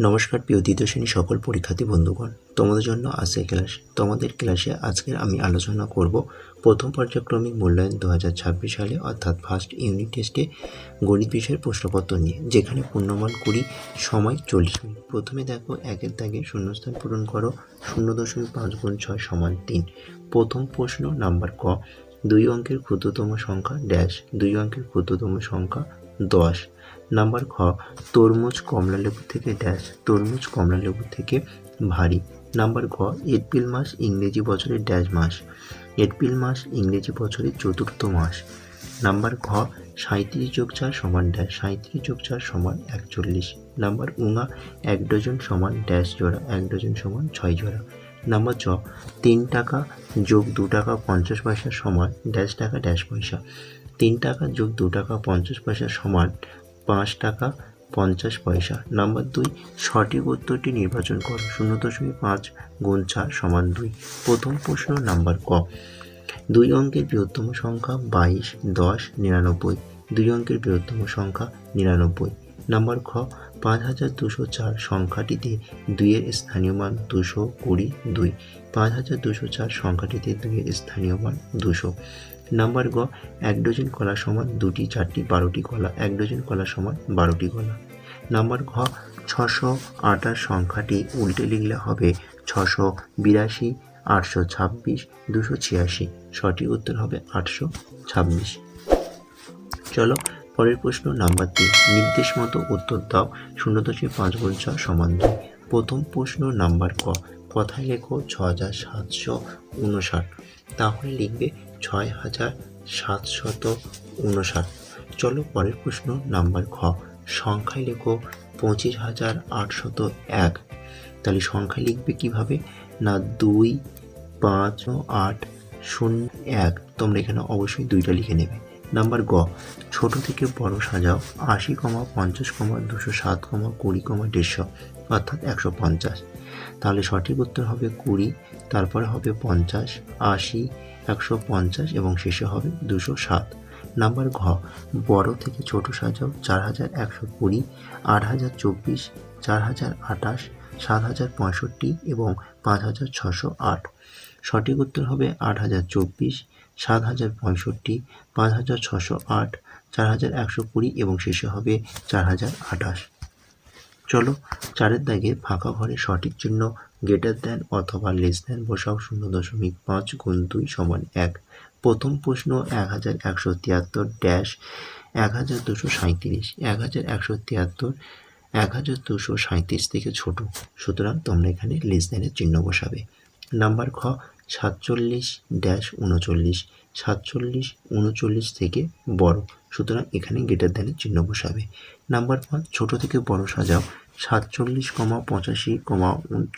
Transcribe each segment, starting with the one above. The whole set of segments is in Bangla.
নমস্কার প্রিয় দ্বিতীয় শ্রেণী সকল পরীক্ষার্থী বন্ধুগণ, তোমাদের জন্য আছে ক্লাস। তোমাদের ক্লাসে আজকে আমি আলোচনা করব প্রথম পর্যায়ক্রমিক মূল্যায়ন 2026 সালে অর্থাৎ ফার্স্ট ইউনিট টেস্টে গণিত বিষয়ের প্রশ্নপত্র নিয়ে, যেখানে পূর্ণমান 20, সময় 40 মিনিট। প্রথমে দেখো, একের দাগে শূন্যস্থান পূরণ করো। 0.5 গুণ 6 সমান 3। প্রথম প্রশ্ন নাম্বার ক, 2 অঙ্কের ক্ষুদ্রতম সংখ্যা ড্যাশ। 2 অঙ্কের ক্ষুদ্রতম সংখ্যা 10। নাম্বার খ, তরমুজ কমলালেবু থেকে ড্যাশ। তরমুজ কমলালেবু থেকে ভারী। নাম্বার ঘ, এপ্রিল মাস ইংরেজি বছরের ড্যাশ মাস। এপ্রিল মাস ইংরেজি বছরের চতুর্থ মাস। নাম্বার ঘ, 37 যোগ 4 সমান ড্যাশ। 37 যোগ 4 সমান 41। নাম্বার উঙা, 1 ডজন সমান ড্যাশ জোড়া। 1 ডজন সমান 6 জোড়া। নাম্বার চ, 3 টাকা যোগ 2 টাকা 50 পয়সা সমান ড্যাশ টাকা ড্যাশ পয়সা। 3 টাকা যোগ 2 টাকা 50 পয়সা সমান 5 টাকা 50 পয়সা। নাম্বার 2, সঠিক উত্তরটি নির্বাচন করো। 0.5 গুণ 4 সমান 2। প্রথম প্রশ্ন নাম্বার ক, 2 অঙ্কের বৃহত্তম সংখ্যা 22, 10, 99। 2 অঙ্কের বৃহত্তম সংখ্যা 99। নাম্বার খ, 5204 সংখ্যাটিতে 2 এর স্থানীয় মান 220, 2। 5204 সংখ্যাটিতে 2 এর স্থানীয় মান 200। নাম্বার গ, 1 ডজন কলা সমান 2টি, 4টি, 12টি কলা। 1 ডজন কলা সমান 12টি কলা। নাম্বার ঘ, 628 সংখ্যাটি উল্টে লিখলে হবে 682, 826, 286। সঠিক উত্তর হবে 826। চলো পরের প্রশ্ন নাম্বার 3, নির্দেশ মতো উত্তর দাও। 0.5 গুণ 6 সমান 2। প্রথম প্রশ্ন নাম্বার ক, কথায় লেখো 6759। তাহলে লিখবে 6759। চলো পরের প্রশ্ন নাম্বার খ, সংখ্যায় লেখো 25801। তাহলে সংখ্যায় লিখবে কিভাবে না, 2, 5, 8, 0, 1। তোমরা এখানে অবশ্যই 2টা লিখে নেবে। নাম্বার গ, ছোট থেকে বড় সাজাও। 80, 50, 207, 20, 150 অর্থাৎ 150। তাহলে সঠিক উত্তর হবে 20, তারপরে হবে 50, 80, 150 এবং শেষে হবে 207। নাম্বার ঘ, বড় থেকে ছোট সাজাও। 4120, 8024, 4028, 7065 এবং 5608। সঠিক উত্তর হবে 8024, 7065, 5608, 4120 এবং শেষে হবে 4028। চলো 4-এর দাগে ফাঁকা ঘরে সঠিক চিহ্ন গ্রেটার দ্যান অথবা লেস দ্যান বসাও। 0.5 গুণ 2 সমান 1। প্রথম প্রশ্ন 1173 ড্যাশ 1237। 1173 1237 থেকে ছোট, সুতরাং তোমরা এখানে লেস দ্যানের চিহ্ন বসাবে। নাম্বার খ, 47 ড্যাশ 39। 47 39 থেকে বড়, সুতরাং এখানে গ্রেটার দ্যানের চিহ্ন বসাবে। নাম্বার 5, ছোট থেকে বড় সাজাও। 47, 85,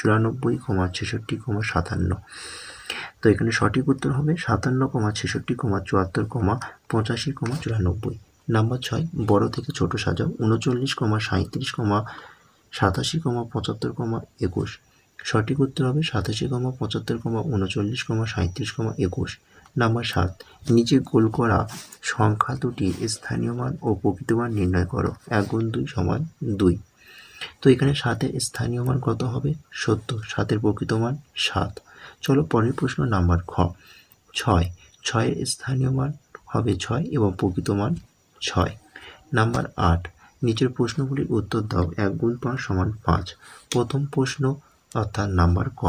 94, 66, 57। তো এখানে সঠিক উত্তর হবে 57, 66, 74, 85, 94। নাম্বার 6, বড় থেকে ছোট সাজাও। 39, 37, 87, 75, 21। সঠিক উত্তর হবে 87, 75, 39, 37, 21। নাম্বার 7, নিচে গোল করা সংখ্যা দুটির স্থানীয় মান ও প্রকৃত মান নির্ণয় করো। 1 গুণ 2 সমান 2। তো এখানে 7-এর স্থানীয় মান কত হবে? 70। 7-এর প্রকৃত মান 7। চলো পরের প্রশ্ন নাম্বার খ, 6। 6-এর স্থানীয় মান হবে 6 এবং প্রকৃত মান 6। নাম্বার 8, নিচের প্রশ্নগুলির উত্তর দাও। 1 গুণ 5 সমান 5। প্রথম প্রশ্ন অর্থাৎ নাম্বার ক,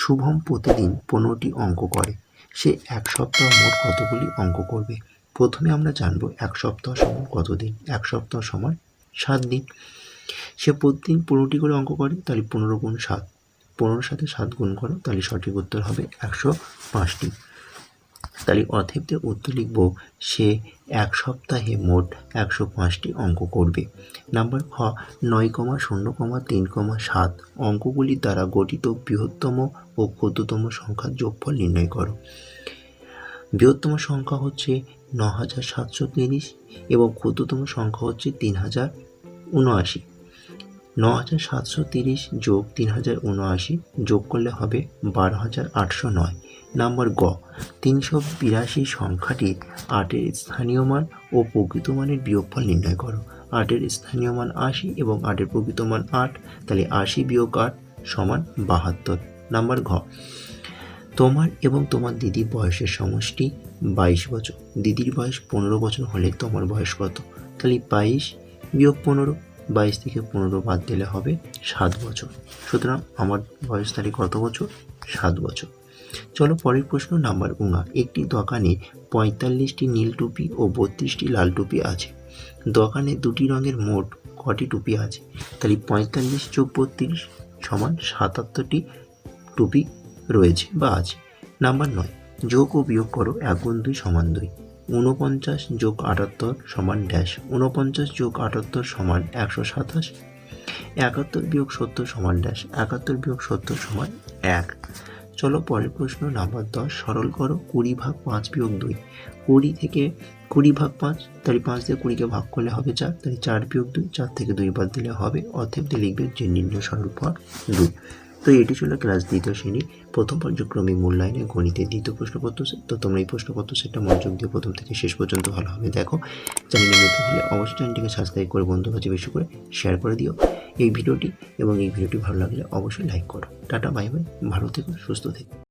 শুভম প্রতিদিন 15টি অঙ্ক করে। সে 1 সপ্তাহ মোট কতগুলি অঙ্ক করবে? প্রথমে আমরা জানব 1 সপ্তাহ সমান কত দিন। 1 সপ্তাহ সমান 7 দিন। সে প্রতিদিন 15টি করে অঙ্ক করে, তাহলে 15 গুণ 7। 15-এর সাথে 7 গুণ করো, তাহলে সঠিক উত্তর হবে 105টি। তাহলে অতএব উত্তর লিখব, সে 1 সপ্তাহে মোট 105টি অঙ্ক করবে। নাম্বার খ, 9, 0, 3, 7 অঙ্কগুলির দ্বারা গঠিত বৃহত্তম ও ক্ষুদ্রতম সংখ্যার যোগফল নির্ণয় করো। বৃহত্তম সংখ্যা হচ্ছে 9730 এবং ক্ষুদ্রতম সংখ্যা হচ্ছে 3079। 9730 যোগ 3079 যোগ করলে হবে 12809। নাম্বার গ, 382 সংখ্যাটির 8-এর স্থানীয় মান ও প্রকৃত মানের বিয়োগফল নির্ণয় করো। 8-এর স্থানীয় মান 80 এবং 8-এর প্রকৃত মান 8, তাহলে 80 বিয়োগ 8 সমান 72। নাম্বার ঘ, তোমার এবং তোমার দিদির বয়সের সমষ্টি 22 বছর। দিদির বয়স 15 বছর হলে তোমার বয়স কত? তাহলে 22 বিয়োগ 15, 22 থেকে 15 বাদ দিলে হবে 7 বছর। সুতরাং আমার বয়স তাহলে কত বছর? 7 বছর। চলো পরের প্রশ্ন নাম্বার 19। একটি দোকানে 45টি নীল টুপি ও 32টি লাল টুপি আছে। দোকানে দুটি রঙের মোট কটি টুপি আছে? তাহলে 45 যোগ 32 সমান 77টি টুপি রয়েছে বা আছে। নাম্বার 9, যোগ ও বিয়োগ করো। 1 গুণ 2 সমান 2। 49 যোগ 78 সমান ড্যাশ। 49 যোগ 78 সমান 127। 71 বিয়োগ 70 সমান ড্যাশ। 71 বিয়োগ 70 সমান 1। চলো পরের প্রশ্ন নাম্বার 10। সরল করো। 20 ভাগ 5 বিয়োগ 2। 20 ভাগ 5, তাহলে 5 দিয়ে 20কে ভাগ করলে হবে 4, তাহলে 4 বিয়োগ 2, 4 থেকে 2 বাদ দিলে হবে, অতএব লিখবে যে নির্ণয় সরল পদ 2। তো এটি ছিল ক্লাস দ্বিতীয় শ্রেণীর প্রথম পর্যায়ক্রমিক মূল্যায়নে গণিতের দ্বিতীয় প্রশ্নপত্র সেট। তো তোমরা এই প্রশ্নপত্র সেটটা মনোযোগ দিয়ে প্রথম থেকে শেষ পর্যন্ত ভালোভাবে দেখো। চ্যানেলে নতুন হলে অবশ্যই চ্যানেলটিকে সাবস্ক্রাইব করে বন্ধুর কাছে বেশি করে শেয়ার করে দিও এই ভিডিওটি, এবং এই ভিডিওটি ভালো লাগলে অবশ্যই লাইক করো। টাটা, বাই বাই, ভালো থেকো, সুস্থ থেকো।